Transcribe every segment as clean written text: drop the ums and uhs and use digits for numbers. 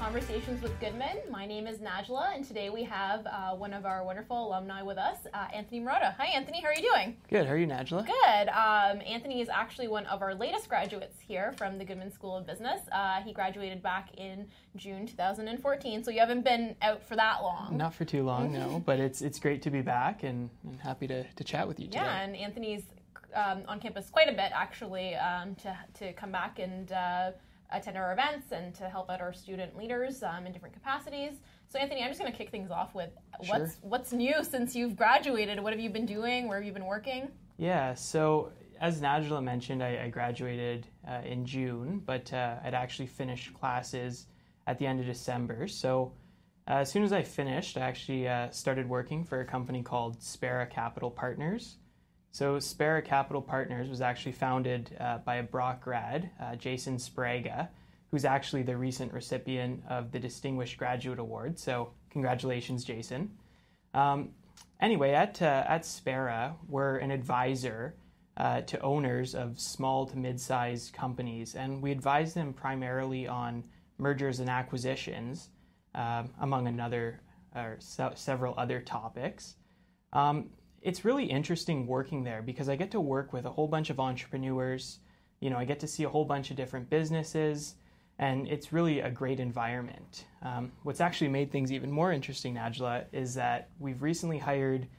Conversations with Goodman. My name is Najlaa, and today we have one of our wonderful alumni with us, Anthony Marotta. Hi, Anthony. How are you doing? Good. How are you, Najlaa? Good. Anthony is actually one of our latest graduates here from the Goodman School of Business. He graduated back in June 2014, so you haven't been out for that long. Not for too long, no, but it's great to be back and happy to chat with you today. Yeah, and Anthony's on campus quite a bit, actually, to come back and attend our events and to help out our student leaders in different capacities. So Anthony, I'm just going to kick things off with what's new since you've graduated. What have you been doing? Where have you been working? Yeah, so as Najlaa mentioned, I graduated in June, but I'd actually finished classes at the end of December. So as soon as I finished, I actually started working for a company called Spara Capital Partners. So Spara Capital Partners was actually founded by a Brock grad, Jason Spraga, who's actually the recent recipient of the Distinguished Graduate Award. So congratulations, Jason. Anyway, at Spara, we're an advisor to owners of small to mid-sized companies, and we advise them primarily on mergers and acquisitions, among several other topics. It's really interesting working there because I get to work with a whole bunch of entrepreneurs. You know, I get to see a whole bunch of different businesses, and it's really a great environment. What's actually made things even more interesting, Najlaa, is that we've recently hired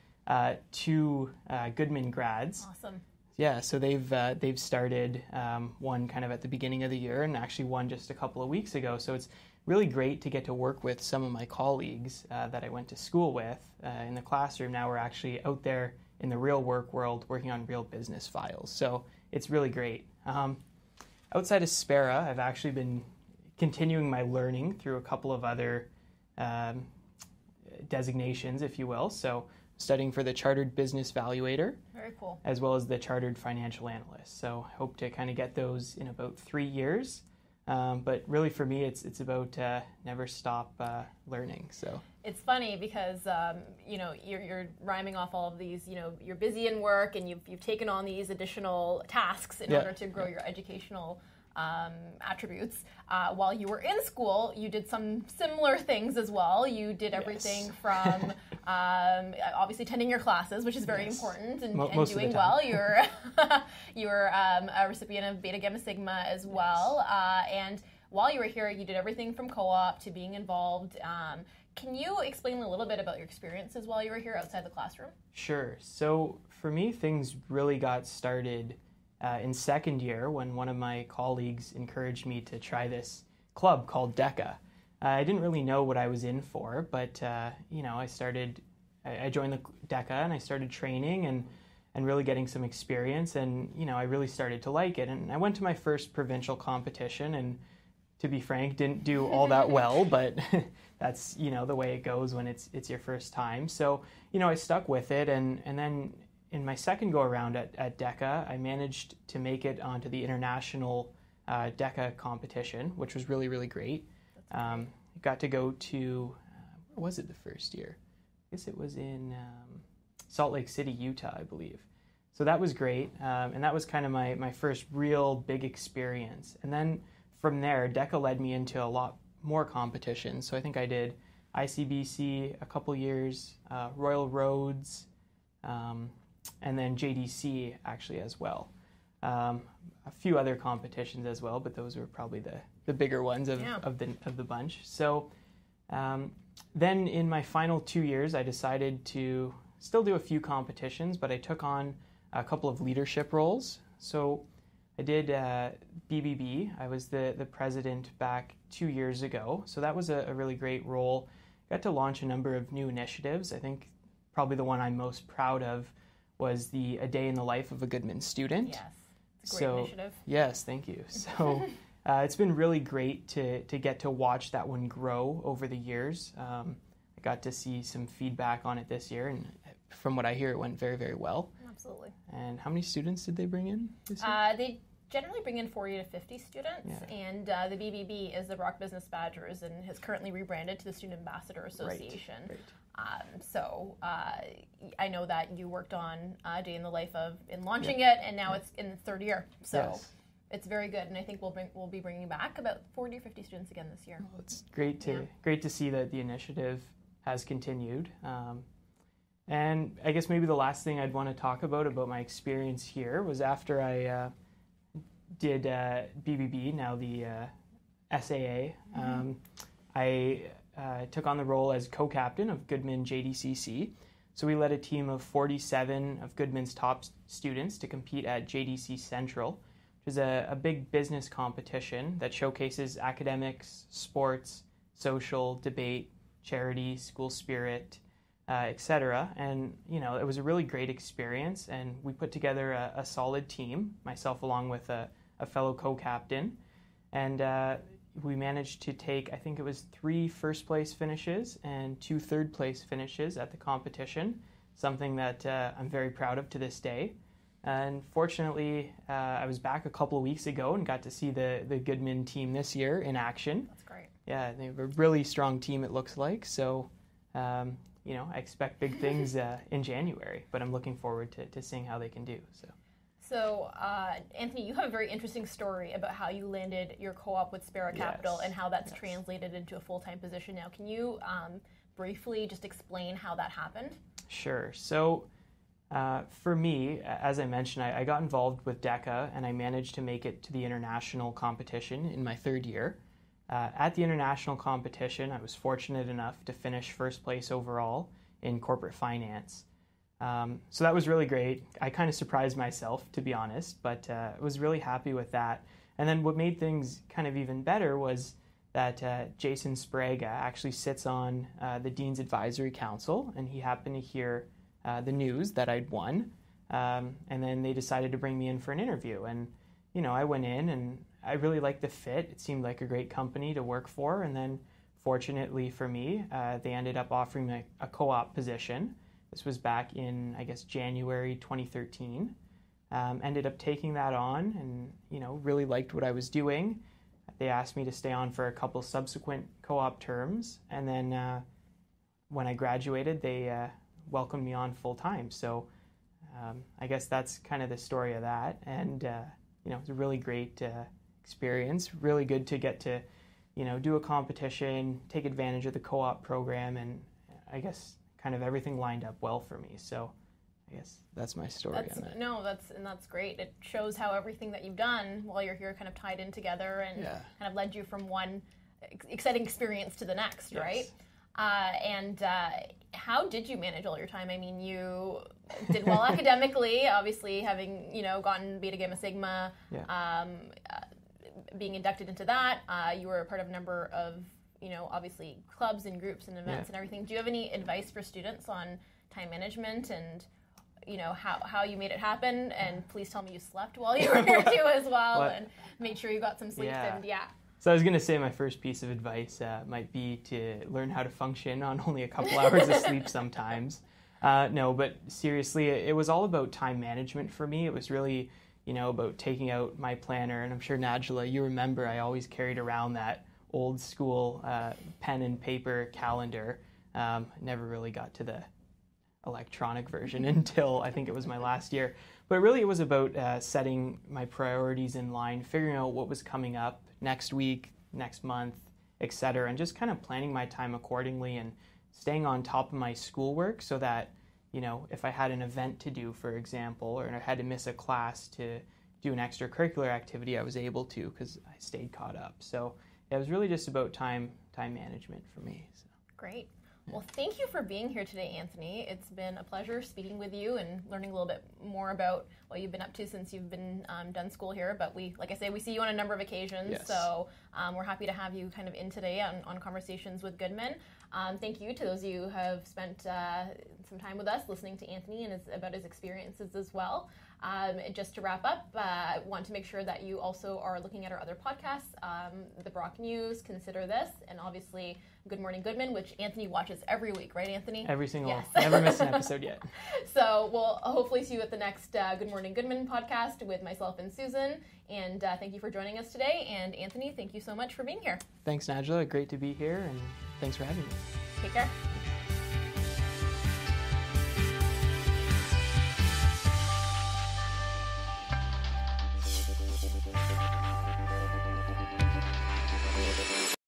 two Goodman grads. Awesome. Yeah, so they've started, one kind of at the beginning of the year and actually one just a couple of weeks ago. So it's really great to get to work with some of my colleagues that I went to school with in the classroom. Now we're actually out there in the real work world working on real business files. So it's really great. Outside of Spara, I've actually been continuing my learning through a couple of other designations, if you will. So studying for the Chartered Business Valuator. Very cool. As well as the Chartered Financial Analyst. So I hope to kind of get those in about 3 years. But really for me, it's about never stop learning. So it's funny because you're rhyming off all of these. You know, you're busy in work and you've taken on these additional tasks in order to grow your educational attributes. While you were in school, you did some similar things as well. You did everything from obviously attending your classes, which is very important, and doing well. You were a recipient of Beta Gamma Sigma as well. And while you were here, you did everything from co-op to being involved. Can you explain a little bit about your experiences while you were here outside the classroom? Sure. So for me, things really got started in second year when one of my colleagues encouraged me to try this club called DECA. I didn't really know what I was in for, but I joined the DECA and I started training and really getting some experience, and I really started to like it. And I went to my first provincial competition, and to be frank, didn't do all that well, but that's the way it goes when it's your first time. So I stuck with it, and then in my second go-around at DECA, I managed to make it onto the international DECA competition, which was really, really great. Got to go to, where was it the first year? I guess it was in Salt Lake City, Utah, I believe. So that was great, and that was kind of my first real big experience. And then from there, DECA led me into a lot more competitions. So I think I did ICBC a couple years, Royal Roads, and then JDC actually as well. A few other competitions as well, but those were probably the bigger ones of the bunch. So then in my final 2 years, I decided to still do a few competitions, but I took on a couple of leadership roles. So I did BBB. I was the president back 2 years ago. So that was a really great role. Got to launch a number of new initiatives. I think probably the one I'm most proud of was A Day in the Life of a Goodman Student. Yes, it's a great initiative. Yes, thank you. So it's been really great to get to watch that one grow over the years. I got to see some feedback on it this year, and from what I hear, it went very, very well. Absolutely. And how many students did they bring in this year? They generally bring in 40 to 50 students, and the BBB is the Brock Business Badgers and has currently rebranded to the Student Ambassador Association. Right. So I know that you worked on A Day in the Life of in launching it, and now it's in the third year. So It's very good, and I think we'll be bringing back about 40 or 50 students again this year. Well, it's great to see that the initiative has continued. And I guess maybe the last thing I'd want to talk about my experience here was after I did BBB, now the SAA. I took on the role as co-captain of Goodman JDCC. So we led a team of 47 of Goodman's top students to compete at JDC Central, which is a big business competition that showcases academics, sports, social, debate, charity, school spirit, etc. And, it was a really great experience, and we put together a solid team, myself along with a fellow co-captain, and we managed to take, I think it was 3 first-place finishes and 2 third-place finishes at the competition, something that I'm very proud of to this day. And fortunately, I was back a couple of weeks ago and got to see the Goodman team this year in action. That's great. Yeah, they have a really strong team, it looks like. So, I expect big things in January, but I'm looking forward to seeing how they can do. So, Anthony, you have a very interesting story about how you landed your co-op with Spara Capital and how that's translated into a full-time position now. Can you briefly just explain how that happened? Sure. So, for me, as I mentioned, I got involved with DECA, and I managed to make it to the international competition in my 3rd year. At the international competition, I was fortunate enough to finish first place overall in corporate finance. So that was really great. I kind of surprised myself, to be honest, but I was really happy with that. And then what made things kind of even better was that Jason Spraga actually sits on the Dean's Advisory Council, and he happened to hear the news that I'd won, and then they decided to bring me in for an interview. And, I went in, and I really liked the fit. It seemed like a great company to work for, and then fortunately for me, they ended up offering me a co-op position. This was back in, I guess, January 2013. Ended up taking that on and, really liked what I was doing. They asked me to stay on for a couple subsequent co-op terms. And then when I graduated, they welcomed me on full time. So I guess that's kind of the story of that. And, it was a really great experience. Really good to get to, do a competition, take advantage of the co-op program, and I guess kind of everything lined up well for me. So I guess that's my story on that. No, that's great. It shows how everything that you've done while you're here kind of tied in together and kind of led you from one exciting experience to the next, yes. Right? And how did you manage all your time? I mean, you did well academically, obviously having, gotten Beta Gamma Sigma, being inducted into that. You were a part of a number of, obviously clubs and groups and events and everything. Do you have any advice for students on time management and, how you made it happen? And please tell me you slept while you were here too as well and made sure you got some sleep and So I was going to say my first piece of advice might be to learn how to function on only a couple hours of sleep sometimes. No, but seriously, it was all about time management for me. It was really, about taking out my planner. And I'm sure, Najlaa, you remember I always carried around that old school pen and paper calendar. Never really got to the electronic version until I think it was my last year. But really it was about setting my priorities in line, figuring out what was coming up next week, next month, etc., and just kind of planning my time accordingly and staying on top of my schoolwork so that, if I had an event to do, for example, or I had to miss a class to do an extracurricular activity, I was able to because I stayed caught up. So it was really just about time management for me. So. Great. Well, thank you for being here today, Anthony. It's been a pleasure speaking with you and learning a little bit more about what you've been up to since you've been done school here. But like I say, we see you on a number of occasions, yes. So we're happy to have you kind of in today on Conversations with Goodman. Thank you to those of you who have spent some time with us listening to Anthony and about his experiences as well. Just to wrap up, I want to make sure that you also are looking at our other podcasts, The Brock News, Consider This, and obviously Good Morning Goodman, which Anthony watches every week, right, Anthony? Every single one. Never missed an episode yet. So we'll hopefully see you at the next Good Morning Goodman podcast with myself and Susan. And thank you for joining us today. And Anthony, thank you so much for being here. Thanks, Najlaa. Great to be here, and thanks for having me. Take care.